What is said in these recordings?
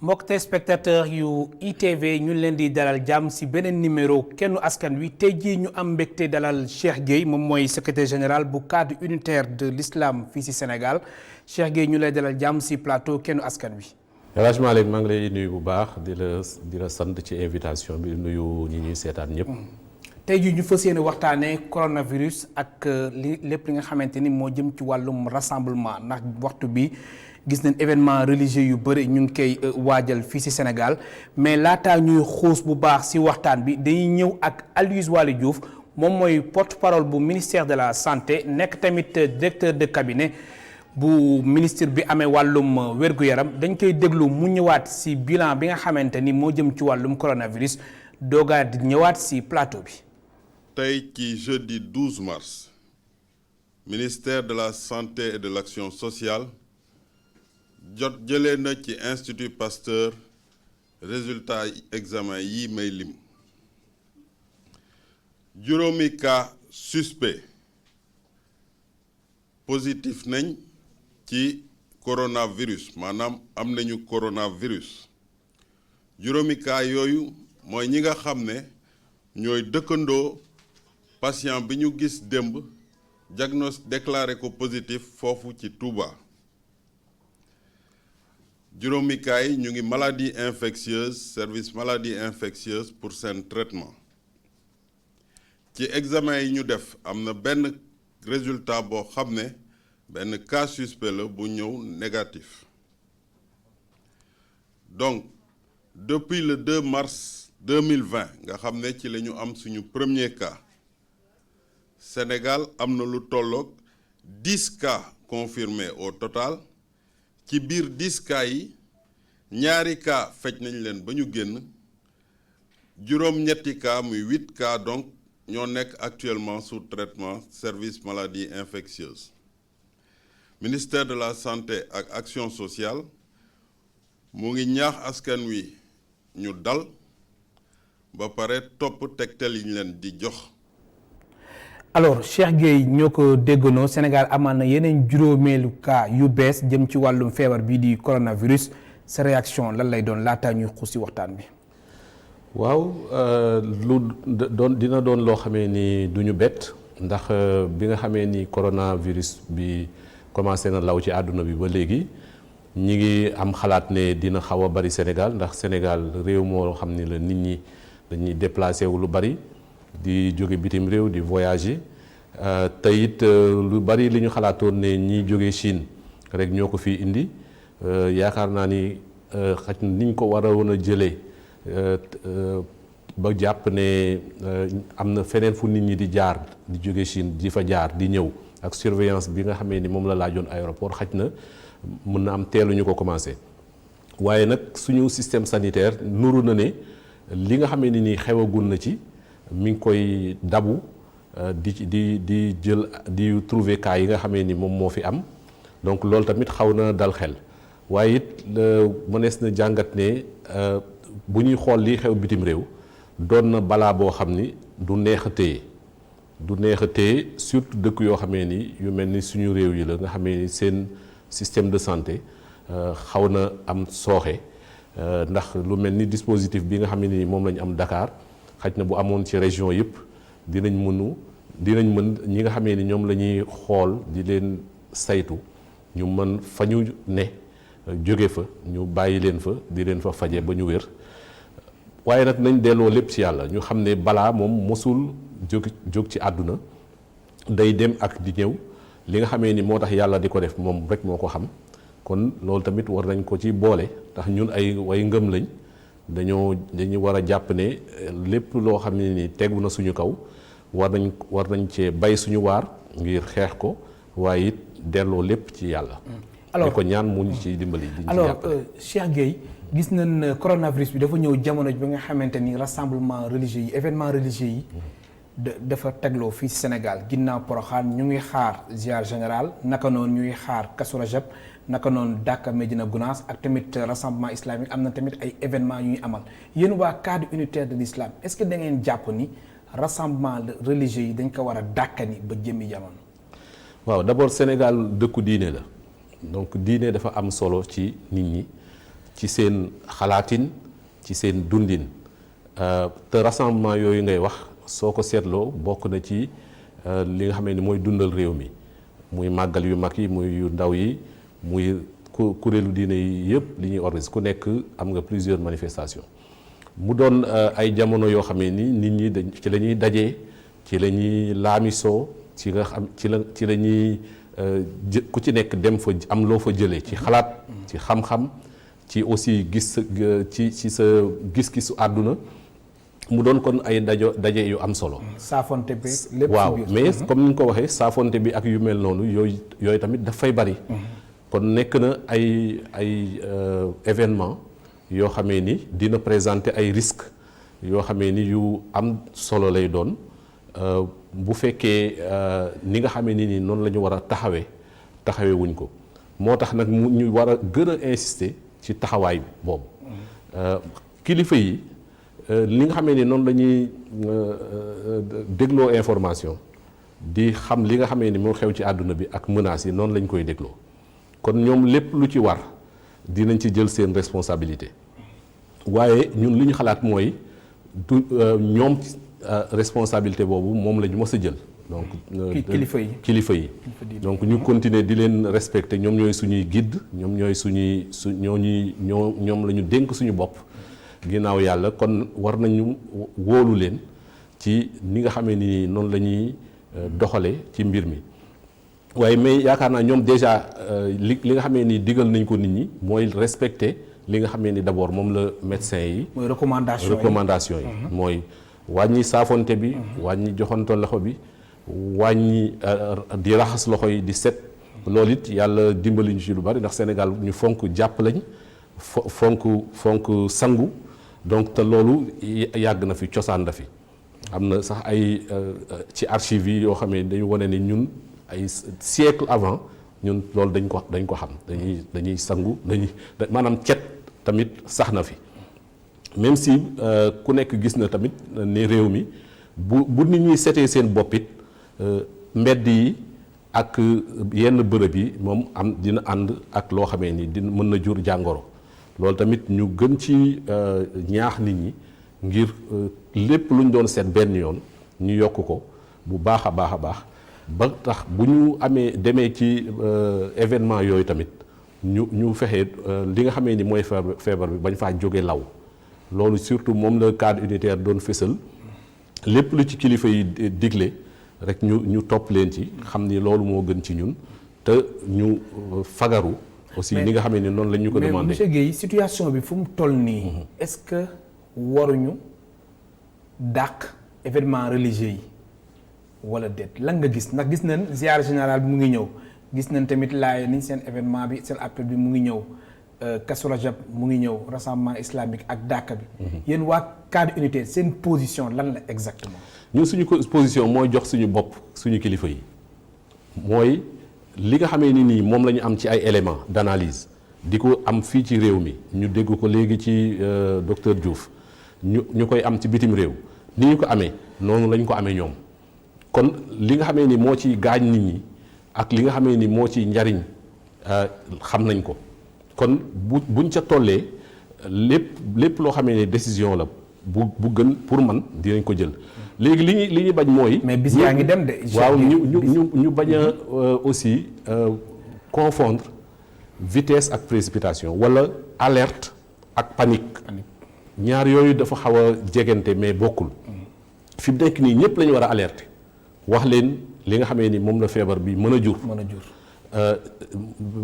mbokk téléspectateur yu ITV ñu leen di dalal jàmm ci beneen numéro kennu askan wi tey jii ñu am mbégte dalal Cheikh Gueye moom mooy secrétaire général bu cadre unitaire de l'islam fii ci Sénégal Cheikh Gueye ñu lay dalal jàmm ci plateau kennu askan wi. El Hadj Malick maa ngi lay nuyu bu baax di la sant ci invitation bi nuyu ñi ñuy seetaan ñëpp. tey jii ñu fas yéene waxtaanee coronavirus ak lépp li nga xamante ni moo jëm ci wàllum rassemblement ndax waxtu bi. gis nañ événement religieux yu bëri ñu ngi koy waajal fii ci Sénégal mais laataa ñuy xuus bu baax ci waxtaan bi dañuy ñëw ak Aloyse Waly Diouf moom mooy porte-parole bu ministère de la santé nekk tamit directeur de cabinet bu ministre bi amee wàllum wér-gu-yaram dañ koy déglu mu ñëwaat ci bilan bi nga xamante ni moo jëm ci wàllum coronavirus doogaa di ñëwaat ci plateau bi. tey ci jeudi 12 mars ministère de la santé et de l'action sociale. jëlee na ci Institut Pasteur résultat examen yi may lim juróomi cas suspect positif nañ ci coronavirus maanaam am nañu coronavirus juróomi cas yooyu mooy ñi nga xam ne ñooy dëkkandoo patient bi ñu gis démb déclaré ko positif foofu ci Touba. juróomi cas yi ñu ngi maladie infectieuse service maladie infectieuse pour seen traitement ci examen yi ñu def am na benn résultat boo xam ne benn cas suspect la bu ñëw négatif donc depuis le 2 mars 2020 nga xam ne ci la ñu am suñu premier cas Sénégal am na lu tolloog 10 cas confirmés au total. ci biir 10 cas yi ñaari cas fej nañ leen ba ñu génn juróom-ñetti cas muy 8 cas donc ñoo nekk actuellement sous traitement service maladie infectieuse ministère de la santé ak action sociale mu ngi ñaax askan wi ñu dal ba pare topp tegtal yi ñu leen di jox. alors Cheikh Gueye ñoo ko dégganoo Sénégal amaan na yeneen juróomeelu cas yu bees jëm ci wàllum feebar bii di coronavirus sa réaction lan lay doon laataa ñuy xuus ci waxtaan bi. waaw dina doon loo xamee ni du ñu bett ndax bi nga xamee ni coronavirus bi commencé na law ci àdduna bi ba léegi ñi ngi am xalaat ne dina xaw a bari Sénégal ndax Sénégal réew moo xam ni la nit ñi dañuy déplacé wu lu bari. di jóge bitim réew di voyager te it lu bari li ñu xalaatoon ne ñi jóge Chine rek ñoo ko fii indi yaakaar naa ni xaj niñ ko war a woon a jëlee ba jàpp ne am na feneen fu nit ñi di jaar di jóge Chine di fa jaar di ñëw ak surveillance bi nga xamee ni moom la laajoon aéroport xaj na mën na am teeluñu ko commencé waaye nag suñu système sanitaire nuru na ne li nga xamee ni nii xewagul na ci. mi ngi koy dabu di jël di trouver cas yi nga xamee ni moom moo fi am donc loolu tamit xaw na dal xel waaye it mënees na jàngat ne bu ñuy xool lii xew bitim réew doon na balaa boo xam ni du neex a téye surtout dëkk yoo xamee ni yu mel ni suñu réew yi la nga xamee ni seen système de santé xaw na am sooxe ndax lu mel ni dispositif bi nga xamee ni moom la ñu am Dakar. xaj na bu amoon ci région yëpp dinañ mën ñi nga xamee ni ñoom la ñuy xool di leen saytu ñu mën fa ñu ne jóge fa ñu bàyyi leen fa di leen fa faje ba ñu wér waaye nag nañ delloo lépp ci yàlla ñu xam ne balaa moom mosul jóg ci àdduna day dem ak di ñëw li nga xamee ni moo tax yàlla di ko def moom rek moo ko xam kon loolu tamit war nañ ko ci boole ndax ñun ay way ngëm lañ dañu war a jàpp ne lépp loo xam ne ni tegu na suñu kaw war nañ cee bay suñu waar ngir xeex ko waaye it delloo lépp ci yàlla. alors ko ñaan mu ñu ci dimbali. alors Cheikh Gueye gis nañ coronavirus bi dafa ñëw jamono bi nga xamante ni rassemblement religieux yi événement religieux yi. dafa tegloo fii Sénégal ginnaaw Porokhane ñu ngi xaar ziar général naka noonu ñuy xaar Kazu Rajab naka noonu Dakar Médina Gounass ak tamit rassemblement islamique am na tamit ay événements yu ñuy amal yéen waa cadre unitaire de l'islam est-ce que da ngeen jàpp ni rassemblement religieux yi dañ ko war a dàkkani ba jëmmi jamono. waaw d'abord Sénégal dëkku diine la donc diine dafa am solo ci nit ñi ci seen xalaatin ci seen dundin te rassemblement yooyu ngay wax soo ko seetloo bokk na ci li nga xam ne mooy dundal réew mi muy màggal yu mag yi muy yu ndaw yi muy kuréelu diine yi yëpp li ñuy organiser ku nekk am nga plusieurs manifestations mu doon ay jamono yoo xam ne ni nit ñi ci la ñuy dajee ci la ñuy laamisoo ci nga xam ci la ñuy ku ci nekk dem fa am loo fa jëlee ci xalaat ci xam-xam ci aussi gis ci sa gis-gisu àdduna mu doon kon ay daje yu am solo. saafonte bi lépp waaw mais comme ni nga ko waxee saafonte bi ak yu mel noonu yooyu tamit daf fay bari. kon nekk na ay événement yoo xamee ni dina présenter ay risques yoo xamee ni yu am solo lay doon bu fekkee ni nga xamee ni noonu la ñu war a taxawee wuñ ko moo tax nag ñu war a gën a insister ci taxawaay boobu kilifa yi li nga xamee ni noonu la ñuy dégloo information di xam li nga xamee ni moo xew ci àdduna bi ak menaces yi noonu lañ koy dégloo kon ñoom lépp lu ci war dinañ ci jël seen responsabilité waaye ñun li ñu xalaat mooy du ñoom responsabilité boobu moom la ñu mës a jël. donc kilifa yi donc ñu continuer di leen respecter ñoom ñooy suñuy guide ñoom ñooy ñoom la ñu dénk suñu bopp ginnaaw yàlla kon war nañu wóolu leen ci ni nga xamee ni noonu la ñuy doxale ci mbir mi waaye mais yaakaar naa ñoom déjà li nga xamee ni digal nañ ko nit ñi mooy respecter li nga xamee ni d'abord moom la médecin yi mooy recommandation yi mooy wàññi saafonte bi wàññi joxanto loxo bi wàññi di raxas loxo yi di set loolu it yàlla dimbali ñu ci lu bari ndax Sénégal ñu fonk jàpp lañ fonk sangu donc te loolu yàgg na fi cosaan da fi am na sax ay ci archives yi yoo xam ne dañu wane ni ñun ay siècle avant ñun loolu dañ ko xam dañuy sangu maanaam cet tamit sax na fi même si ku nekk gis na tamit ne réew mi bu nit ñuy setee seen boppit mbedd yi ak yenn bërëb yi moom dina ànd ak loo xamee ni dina mën na jur jàngoro loolu tamit ñu gën ci ñaax nit ñi ngir lépp lu ñu doon seet benn yoon ñu yokk ko bu baax a baax ba tax bu ñu demee ci événement yooyu tamit ñu fexe li nga xamee ni mooy feebar bi bañ faa jóge law loolu surtout moom la cadre unitaire doon fësal lépp lu ci kilifa yi digle rek ñu topp leen ci xam ni loolu moo gën ci ñun te ñu fagaru aussi ni nga xamee ni noonu la ñu ko demandé. mais monsieur Guèye situation bi fu mu toll nii. est-ce que waruñu dàq événement religieux yi wala déet lan nga gis ndax gis nañ ziar général bi mu ngi ñëw gis nañ tamit laay niñ seen événement bi seen appel bi mu ngi ñëw Kazu Rajab mu ngi ñëw rassemblement islamique ak dàq bi. yéen waa cadre unitaire seen position lan la exactement. ñun suñu position mooy jox suñu bopp suñu kilifa yi mooy li nga xamee ni nii moom la ñu am ci ay éléments d'analyse di ko am fii ci réew mi ñu dégg ko léegi ci docteur Diouf ñu koy am ci bitim réew ni ñu ko amee noonu lañ ko amee ñoom kon li nga xamee ni moo ci gaañ nit ñi ak li nga xamee ni moo ci njariñ xam nañ ko kon buñ ca tollee lépp loo xamee ni décision la bu gën pour man dinañ ko jël léegi li ñuy bañ mooy. mais bis yaa ngi dem de. waaw ñu bañ a aussi confondre vitesse ak précipitation wala alerte ak panique. ñaar yooyu dafa xaw a jegante mais bokkul. fi mu nekk nii ñëpp la ñu war a alerter wax leen li nga xamee ni moom la feebar bi mën a jur.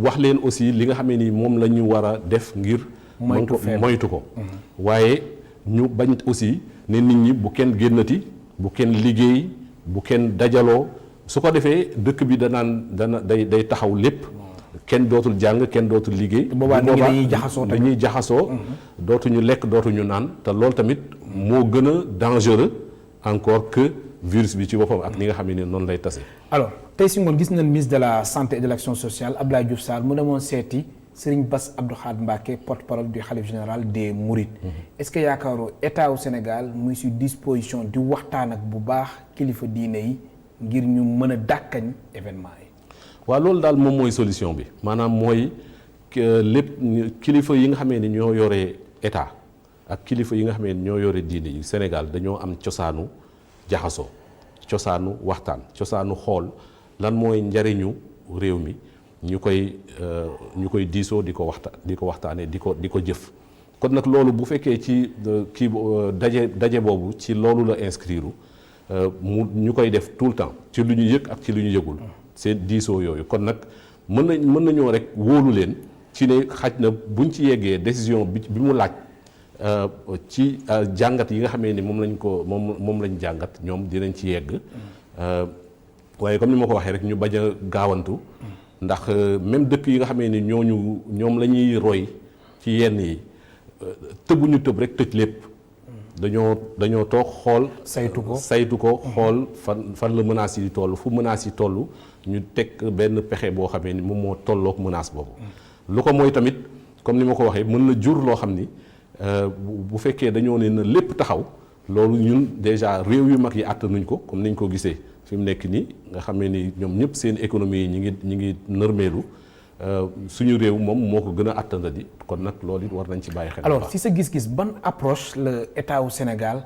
wax leen aussi li nga xamee ni moom la ñu war a def ngir. moytu ko waaye ñu bañ aussi ne nit ñi bu kenn génnati. bu kenn liggéey bu kenn dajaloo su ko defee dëkk bi day taxaw lépp kenn dootul jàng kenn dootul liggéey. boobaa dañuy jaxasoo dootuñu lekk dootuñu naan te loolu tamit moo gën a dangereux encore que virus bi ci boppam ak ni nga xam ne noonu lay tase. alors tey si ngoon gis nañ ministre de la santé et de l'action sociale Abdoulaye Diouf Sarr mu demoon seeti Serigne Bass Abdou Khadre Mbacké porte-parole du khalife général des Mourides. est-ce que yaakaaroo état au Sénégal muy si disposition di waxtaan ak bu baax kilifa diine yi ngir ñu mën a dàkkañ événement yi. waaw loolu daal moom mooy solution bi maanaam mooy lépp kilifa yi nga xamee ni ñoo yore état ak kilifa yi nga xamee ni ñoo yore diine yi Sénégal dañoo am cosaanu jaxasoo cosaanu waxtaan cosaanu xool lan mooy njariñu réew mi ñu koy diisoo di ko waxtaanee di ko jëf. kon nag loolu bu fekkee ci kii daje boobu ci loolu la inscrire ñu koy def tout le temps ci lu ñu yëg ak ci lu ñu yëgul seen diisoo yooyu kon nag mën nañoo rek wóolu leen ci ne xaj na buñ ci yeggee décision bi mu laaj ci jàngat yi nga xamee ni moom lañ jàngat ñoom dinañ ci yegg waaye comme ni ma ko waxee rek ñu bañ a gaawantu ndax même dëkk yi nga xamee ni ñoom la ñuy roy ci yenn yi tëbuñu tëb rek tëj lépp dañoo toog xool saytu ko xool fan la menace yi toll fu menace yi toll ñu teg benn pexe boo xamee ni moom moo tolloog menace boobu lu ko mooy tamit comme ni ma ko waxee mën na jur loo xam ni bu fekkee dañoo ne na lépp taxaw loolu ñun déjà réew yu mag yi àttanuñ ko comme niñ ko gisee fi mu nekk nii nga xamee ni ñoom ñëpp seen économie yi ñi ngi nërmeelu suñu réew moom moo ko gën a attandadi kon nag loolu it war nañ ci bàyyi xel. alors si sa gis-gis ban approche la état wu Sénégal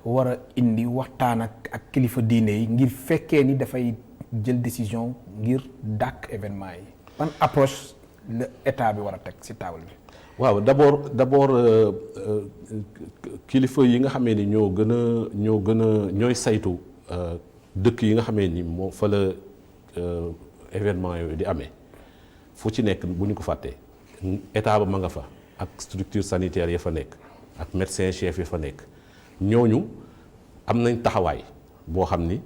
war a indi waxtaan ak kilifa diine yi ngir fekkee ni dafay jël décision ngir dàq événement yi ban approche la état bi war a teg ci table bi. waaw d'abord kilifa yi nga xamee ni ñooy saytu dëkk yi nga xamee ni moo fa la événement yooyu di amee. fu ci nekk bu ñu ko fàttee état ba ma nga fa ak structure sanitaire ya fa nekk ak médecin chef ya fa nekk ñooñu am nañ taxawaay boo xam ni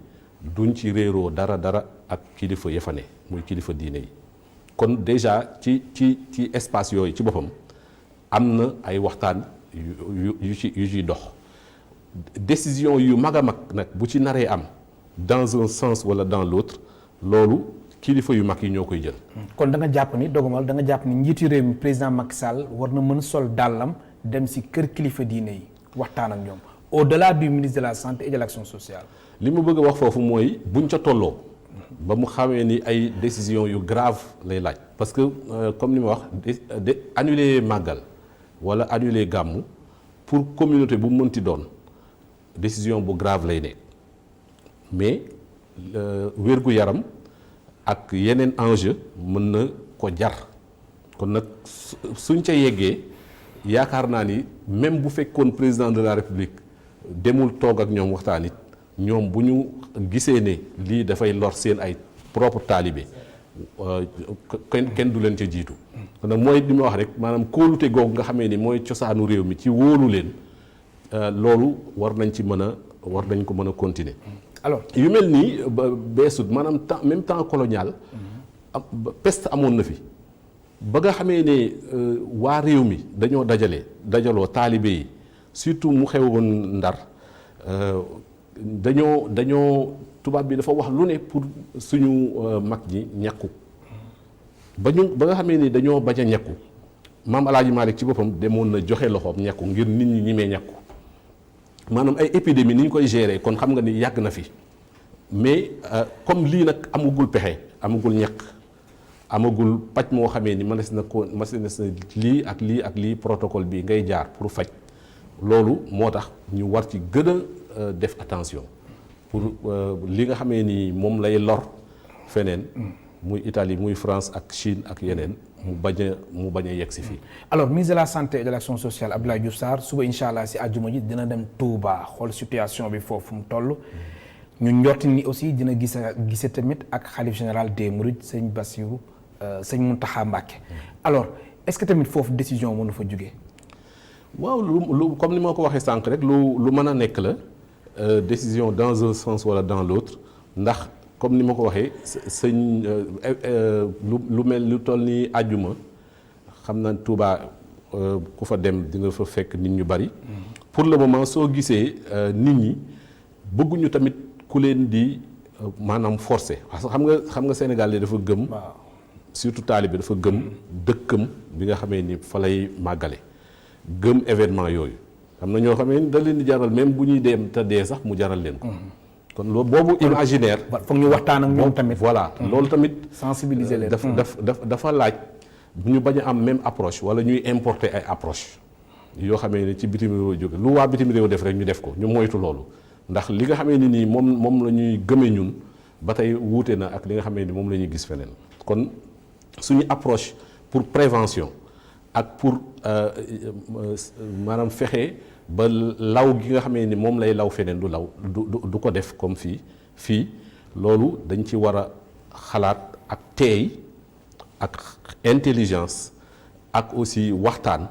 duñ ci réeroo dara ak kilifa ya fa ne muy kilifa diine yi kon déjà ci espace yooyu ci boppam am na ay waxtaan yu ciy dox décision yu mag a mag nag bu ci naree am dans un sens wala dans l'autre loolu kilifa yu mag yi ñoo koy jël. kon da nga jàpp ni dogumal da nga jàpp ni njiitu réew mi président Macky Sall war na mën sol dàllam dem ci kër kilifa diine yi waxtaan ak ñoom au-delà du ministre de la santé et de l'action sociale. li ma bëgg a wax foofu mooy buñ ca tolloo ba mu xamee ni ay décisions yu grave lay laaj parce que comme ni ma wax annuler màggal wala annuler gàmmu pour communauté bu mënti doon décision bu grave lay nekk mais wér-gu-yaram. ak yeneen enjeu mën na ko jar kon nag suñ ca yeggee yaakaar naa ni même bu fekkoon président de la république demul toog ak ñoom waxtaan it ñoom bu ñu gisee ne lii dafay lor seen ay propre taalibe kenn du leen ca jiitu kon nag mooy li ma wax rek maanaam kóolute googu nga xamee ni mooy cosaanu réew mi ci wóolu leen loolu war nañ ko mën a continuer. alors yu mel nii beesut maanaam même temps colonial peste amoon na fi ba nga xamee ne waa réew mi dajaloo taalibe yi surtout mu xewoon Ndar dañoo tubaab bi dafa wax lu ne pour suñu mag ñi ñàkku ba nga xamee ni dañoo bañ a ñàkku maam Alaaji Maalik ci boppam demoon na joxe loxoom ñàkku ngir nit ñi ñimee ñàkku maanaam ay épidémie ni ñu koy gérer kon xam nga ni yàgg na fi mais comme lii nag amagul pexe amagul ñàkk amagul paj moo xamee ni mënees na lii ak lii protocole bi ngay jaar pour faj loolu moo tax ñu war ci gën a def attention pour li nga xamee ni moom lay lor feneen muy Italie muy France ak Chine ak yeneen mu bañ a yegg si fii. alors ministre de la santé et de l'action sociale Abdoulaye Diouf Sarr suba incha allah si àjjuma ji dina dem Touba xool situation bi foofu mu toll ñu njorti ni aussi dina gise tamit ak xalif général des Mourides sëñ Bassirou sëñ Mountakha Mbacké alors est-ce que tamit foofu décision mënu fa jógee. waaw lu comme ni ma ko waxee sànq rek lu mën a nekk la décision dans un sens wala dans l'autre ndax. comme ni ma ko waxee sëñ lu mel lu toll ni àjjuma xam naa Touba ku fa dem di nga fa fekk nit ñu bari. pour le moment soo gisee nit ñi bëgguñu tamit ku leen di maanaam forcer parce que xam nga Sénégal dafa gëm. surtout taalibe dafa gëm dëkkam bi nga xamee ni fa lay màggale gëm événement yooyu xam na ñoo xamee ni da leen di jaral même bu ñuy dem te dee sax mu jaral leen ko. kon loolu boobu imaginaire. foog ñu waxtaan ak ñoom tamit. voilà loolu tamit. sensibiliser leen dafa laaj ñu bañ a am même approche wala ñuy importer ay approche yoo xamee ne ci bitim réew jóge lu waa bitim réew def rek ñu def ko ñu moytu loolu ndax li nga xamee ni nii moom la ñuy gëmee ñun ba tey wuute na ak li nga xamee ni moom la ñuy gis feneen kon suñu approche pour prévention ak pour maanaam fexe ba law gi nga xamee ni moom lay law feneen du ko def comme fii loolu dañ ci war a xalaat ak teey ak intelligence ak aussi waxtaan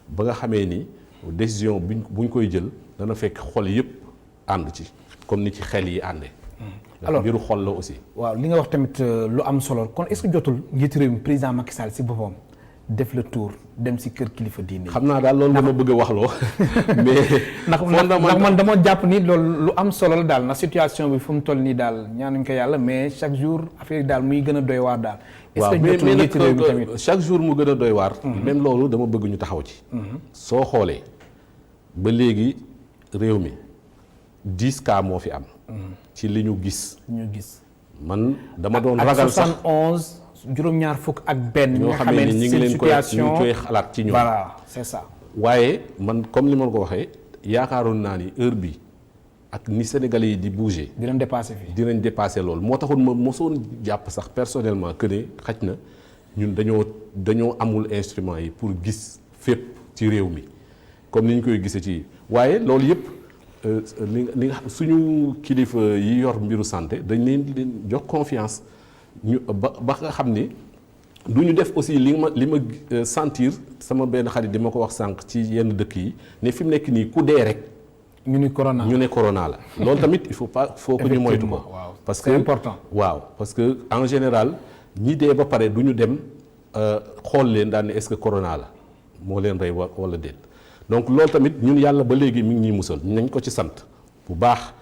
ba nga xamee ni décision buñ koy jël dana fekk xol yëpp ànd ci comme ni ci xel yi àndee. alors mbiru xol la aussi. waaw li nga wax tamit lu am solo kon est-ce que jotul njiitu réew mi président Macky Sall si boppam def le tour dem si kër kilifa diine. xam naa daal loolu dama bëgg a waxloo mais. ndax man dama jàpp ni loolu lu am solo la daal na situation bi fu mu toll nii daal ñaanuñ ko yàlla mais chaque jour affaire yi daal muy gën a doy waar daal. est-ce que jotul njiitu réew mi tamit chaque jour mu gën a doy waar. même loolu dama bëgg ñu taxaw ci. soo xoolee ba léegi réew mi 10 cas moo fi am. ci li ñu gis. man dama doon ragal sax ak 71 juróom-ñaar fukk ak benn. ñoo xamee ni ñu ngi koy xalaat ci ñoom. voilà c'est ça. waaye man comme ni ma ko waxee yaakaaroon naa ni heure bi ak ni Sénégalais yi di bouger. dinañ dépasser fii dinañ dépasser loolu moo taxoon ma mosoon jàpp sax personnellement que ne xaj na ñun dañoo amul instrument yi pour gis fépp ci réew mi comme ni ñu koy gisee ci waaye loolu yëpp. li nga suñu kilifa yi yor mbiru santé dañ leen jox confiance ñu ba nga xam ni du ñu def aussi li ma sentir sama benn xarit di ma ko wax sànq ci yenn dëkk yi ne fi mu nekk nii ku dee rek. ñu ne corona la. loolu tamit il faut que ñu moytu ko. parce que c'est important. waaw parce que en général ñi dee ba pare du ñu dem xool leen daan ne est-ce que corona la moo leen rey wala déet. donc loolu tamit ñun yàlla ba léegi mi ngi ñuy musal nañ ko ci sant bu baax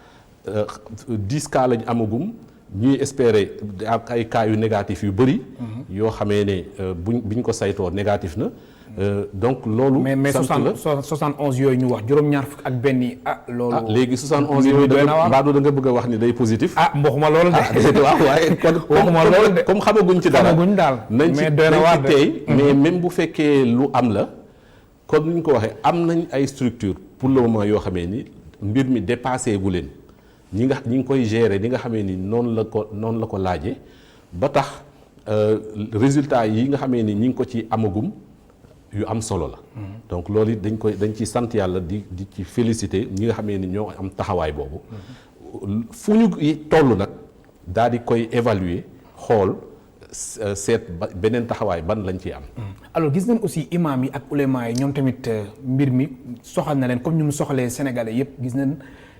10 cas lañ amagum ñuy espérer ak ay cas yu négatif yu bëri. yoo xamee ne biñ ko saytoo négatif na. donc loolu. mais 71 yooyu ñu wax juróom-ñaar fukk ak benn yi loolu. léegi 71 yooyu da nga bëgg a wax ni day positif. mboxuma loolu de. waaw waaye waxuma loolu de comme xamaguñ ci dara. xamaguñ daal nañ ci tey mais même bu fekkee lu am la. comme ni ñu ko waxee am nañ ay structure pour le moment yoo xamee ni mbir mi dépassé gu leen ñi ngi koy gérer ni nga xamee ni noonu la ko laajee ba tax résultat yi nga xamee ni ñi ngi ko ci amagum yu am solo la. donc loolu it dañ ci sant yàlla di ci féliciter ñi nga xamee ni ñoo am taxawaay boobu. fu ñu toll nag daal di koy évaluer xool. seet beneen taxawaay ban lañ ciy am. alors gis nañ aussi imam yi ak ulema yi ñoom tamit mbir mi soxal na leen comme ñu mu soxalee sénégalais yëpp gis nañ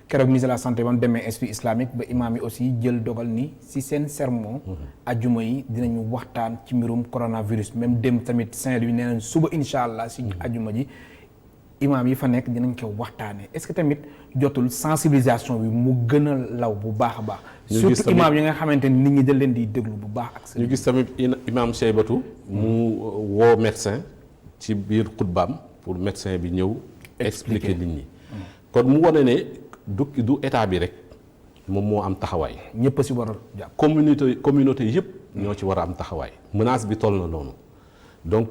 keroog ministre de la santé ba mu demee institut islamique ba imam yi aussi jël dogal ni si seen sermon. ajjuma yi dinañu waxtaan ci mbirum coronavirus même dem tamit Saint-Louis nee nañ suba incha allah si ajjuma ji imam yi fa nekk dinañ ko waxtaanee est-ce que tamit jotul sensibilisation bi mu gën a law bu baax a baax. surtout imam yi nga xamante ni nit ñi dañ leen di déglu bu baax ak ñu gis tamit imam Cheybatu mu woo médecin ci biir xutbaam pour médecin bi ñëw expliquer nit ñi kon mu wane ne du état bi rek moom moo am taxawaay ñëpp a si war a jàpp communauté yëpp ñoo ci war a am taxawaay menace bi toll na noonu donc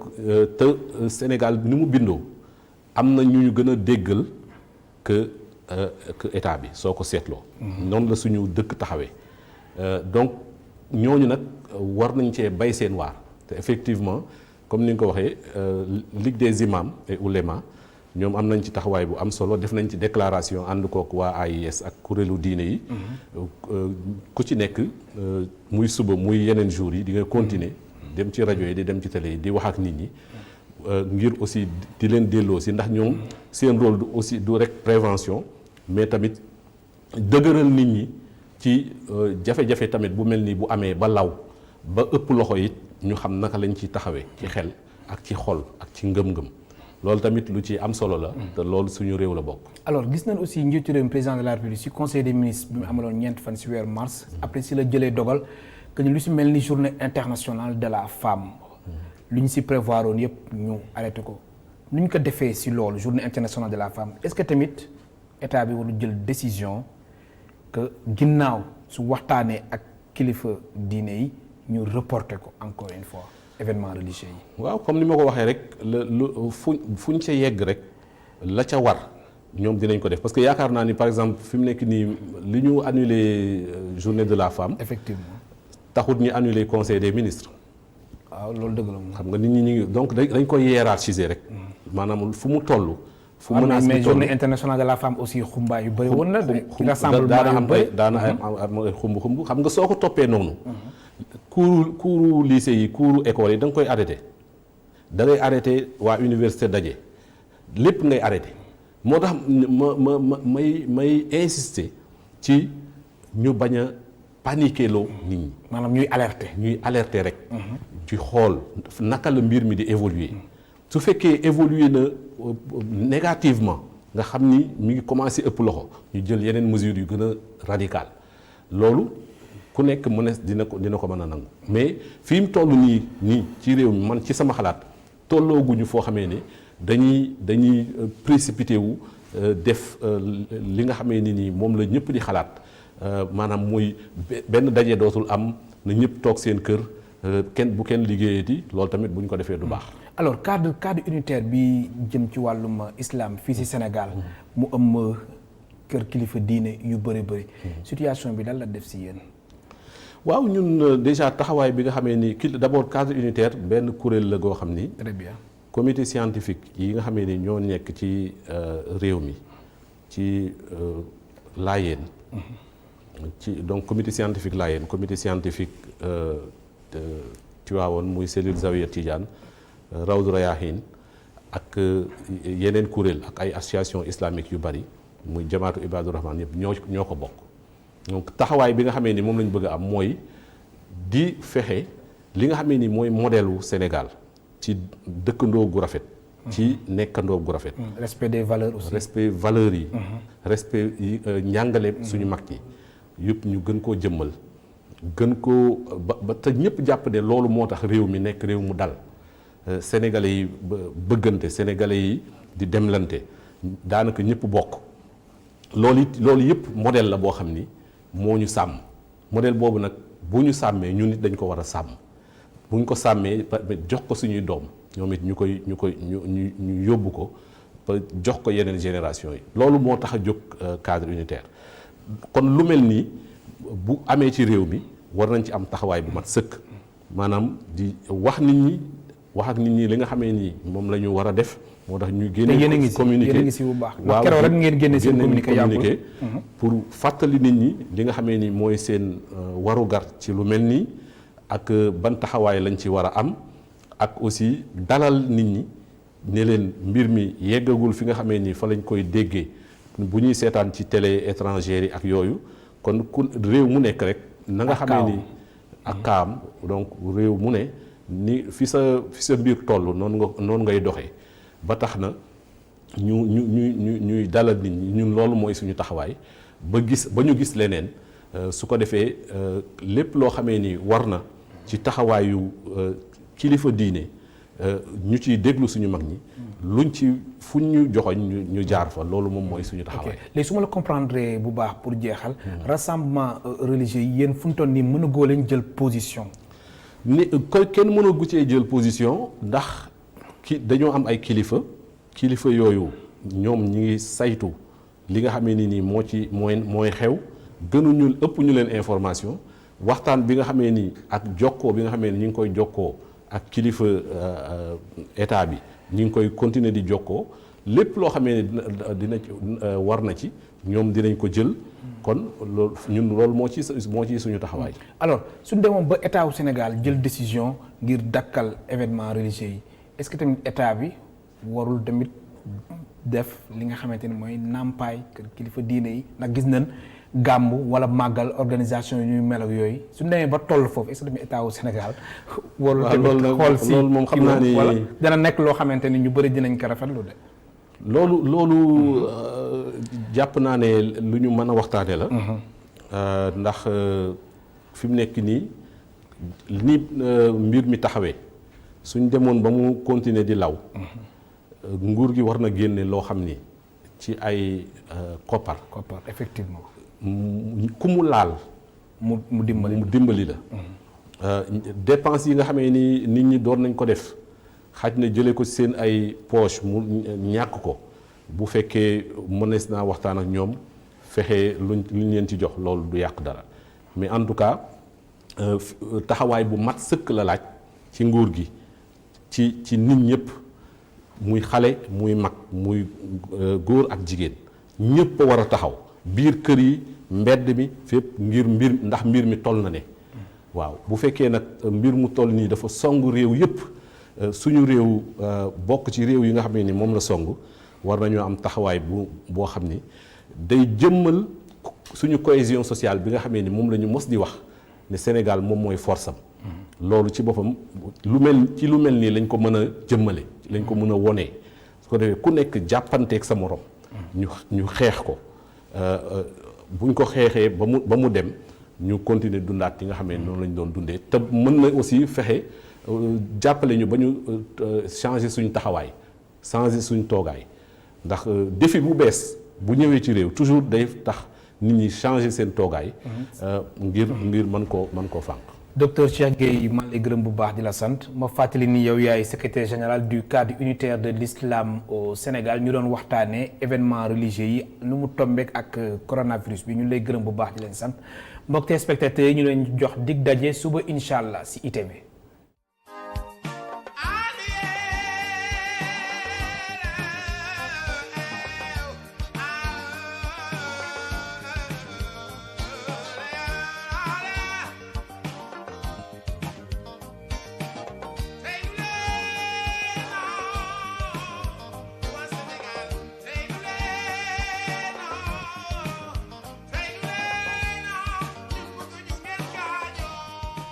te Sénégal ni mu bindoo am na ñu gën a déggal que état bi soo ko seetloo. noonu la suñu dëkk taxawee donc ñooñu nag war nañ cee bay seen waar te effectivement comme ni nga ko waxee Ligue des imams et oulémas ñoom am nañ ci taxawaay bu am solo def nañ ci déclaration ànd kook waa AIS ak kuréelu diine yi. ku ci nekk muy suba muy yeneen jours yi di nga continuer dem ci rajo yi di dem ci télé yi di wax ak nit ñi. ngir aussi di leen delloo si ndax ñoom seen rôle du aussi du rek prévention mais tamit dëgëral nit ñi ci jafe-jafe tamit bu mel ni bu amee ba law ba ëpp loxo it ñu xam naka lañ ci taxawee ci xel ak ci xol ak ci ngëm-ngëm loolu tamit lu ci am solo la te loolu suñu réew la bokk. alors gis nañ aussi njiitu réew mi président de la République ci conseil des ministres bi mu amaloon ñeent fan ci weeru mars après si la jëlee dogal que lu ci mel ni journée internationale de la femme. lu ñu ci prévoir woon yëpp ñu arrêté ko nu ñu ko defee ci loolu journée internationale de la femme est-ce que tamit état bi warul jël décision que ginnaaw su waxtaanee ak kilifa diine yi ñu reporter ko encore une fois événements religieux yi. waaw comme ni ma ko waxee rek fuñ ca yegg rek la ca war ñoom dinañ ko def parce que yaakaar naa ni par exemple fi mu nekk nii li ñu annulé journée de la femme. effectivement taxut ñu annulé conseil des ministres. waaw loolu dëgg la moom. xam nga nit ñi ñu ngi donc dañ koy hiérarchiser rek. maanaam fu mu toll. fu menace bi mais journée internationale de la femme aussi xumbaay yu bëri woon na de. daana am xumb xam nga soo ko toppee noonu. cours lycée yi cours école yi da nga koy arrêté. da ngay arrêté waa université daje lépp ngay arrêté moo tax may insister ci ñu bañ a paniquer loo nit ñi. maanaam ñuy alerter rek. ci xool naka la mbir mi di évoluer. su fekkee évoluer na négativement nga xam ni mi ngi commencé ëpp loxo ñu jël yeneen mesures yu gën a radical loolu ku nekk dina ko mën a nangu mais fi mu toll nii ci réew mi man ci sama xalaat tollooguñu foo xamee ne dañuy précipité wu def li nga xamee ni nii moom la ñëpp di xalaat maanaam muy benn daje dootul am na ñëpp toog seen kër bu kenn liggéeyati loolu tamit bu ñu ko defee du baax. alors cadre unitaire bi jëm ci wàllum islam fii ci Sénégal mu am kër kilifa diine yu bëri situation bi lan la def ci yéen. waaw ñun déjà taxawaay bi nga xamee ni d'abord cadre unitaire benn kuréel la goo xam ni. très bien comité scientifique yi nga xamee ni ñoo nekk ci réew mi ci Laayeen. donc comité scientifique Laayeen comité scientifique Tivaouane muy cellule Zawiya Tidiane. Rawdu Rayaahin ak yeneen kuréel ak ay association islamique yu bari muy jamaatu Ibaadu Rahmaan yëpp ñoo ko bokk donc taxawaay bi nga xamee ni moom lañ bëgg a am mooy di fexe li nga xamee ni mooy modèle wu Sénégal ci dëkkandoo gu rafet. ci nekkandoo gu rafet. respect des valeurs aussi. respect valeurs yi. respect yi njàngale suñu mag yi yëpp ñu gën koo jëmmal gën koo ba te ñëpp jàpp ne loolu moo tax réew mi nekk réew mu dal. Sénégalais yi bëggante Sénégalais yi di demlante daanaka ñëpp bokk loolu yëpp modèle la boo xam ni moo ñu sàmm modèle boobu nag bu ñu sàmmee ñun nit dañ ko war a sàmm bu ñu ko sàmmee jox ko suñuy doom ñoom it ñu yóbbu ko ba jox ko yeneen génération yi loolu moo tax a jóg cadre unitaire kon lu mel nii bu amee ci réew mi war nañ ci am taxawaay bu mat sëkk maanaam di wax ak nit ñi li nga xamee ni moom la ñu war a def moo tax ñu génne communiqué yéen a ngi si bu baax ndax keroog rek ngeen génne seen communiqué pour fàttali nit ñi li nga xamee ni mooy seen warugar ci lu mel nii ak ban taxawaay lañ ci war a am ak aussi dalal nit ñi ne leen mbir mi yeggagul fi nga xamee ni fa lañ koy déggee bu ñuy seetaan ci télé étrangère yi ak yooyu kon ku réew mu nekk rek na nga xamee ni ak kaam donc réew mu ne ni fi sa mbir toll noonu ngay doxee ba tax na ñuy dalal nit ñi ñun loolu mooy suñu taxawaay ba ñu gis leneen su ko defee lépp loo xamee ni war na ci taxawaayu kilifa diine ñu ciy déglu suñu mag ñi luñ ci fuñ ñu joxoñ ñu jaar fa loolu moom mooy suñu taxawaay. léegi su ma la comprendre bu baax pour jeexal. rassemblement religieux yi yéen fu mu toll nii mën a góo leen jël position. ni kenn mën a guccee jël position ndax dañoo am ay kilifa yooyu ñoom ñi ngi saytu li nga xamee ni nii mooy xew gënuñu ëpp ñu leen information waxtaan bi nga xamee ni ak jokkoo bi nga xamee ni ñu ngi koy jokkoo ak kilifa état bi ñu ngi koy continuer di jokkoo lépp loo xamee ni dina war na ci ñoom dinañ ko jël kon loolu moo ci suñu taxawaay. alors suñu demoon ba état wu Sénégal jël décision ngir dakkal événement religieux yi est-ce que tamit état bi warul tamit def li nga xamante ni mooy nàmpaay kër kilifa diine yi ndax gis nañ gàmmu wala màggal organisation yu ñuy mel ak yooyu suñu demee ba toll foofu est-ce que tamit état wu Sénégal. warul tamit xool si loolu moom xam naa ni wala dana nekk loo xamante ni ñu bëri dinañ ko rafetlu de. loolu jàpp naa ne lu ñu mën a waxtaane la ndax fi mu nekk nii ni mbir mi taxawee suñ demoon ba mu continuer di law nguur gi war na génne loo xam ni ci ay koppar effectivement ku mu laal mu dimbali la dépenses yi nga xamee ni nit ñi doon nañ ko def xaj na jëlee ko seen ay poche mu ñàkk ko bu fekkee mënees naa waxtaan ak ñoom fexe luñ leen ci jox loolu du yàq dara mais en tout cas taxawaay bu mat sëkk la laaj ci nguur gi ci nit ñëpp muy xale muy mag muy góor ak jigéen ñëpp a war a taxaw biir kër yi mbedd mi fépp ndax mbir mi toll na ne waaw bu fekkee nag mbir mu toll nii dafa song réew yëpp suñu réew bokk ci réew yi nga xam ne ni moom la song war nañoo am taxawaay boo xam ni day jëmmal suñu cohésion sociale bi nga xamee ni moom la ñu mos di wax ne Sénégal moom mooy force am loolu ci boppam lu mel nii lañ ko mën a jëmmale lañ ko mën a wonee su ko defee ku nekk jàppanteeg sa morom ñu xeex ko buñ ko xeexee ba mu dem ñu continuer dundaat yi nga xam ne noonu lañ doon dundee te mën na aussi fexe jàppale ñu ba ñu changer suñu taxawaay changer suñu toogaay ndax défi bu bees bu ñëwee ci réew toujours day tax nit ñi changer seen toogaay ngir mën koo fànq. docteur Cheikh Gueye man lay gërëm bu baax di la sant ma fàttali ni yow yaay secrétaire général du cadre unitaire de l'islam au Sénégal ñu doon waxtaanee événement religieux yi nu mu tombeek ak coronavirus bi ñu lay gërëm bu baax di leen sant mbokk téléspectateurs yi ñu leen jox dig daje suba incha allah si ITV.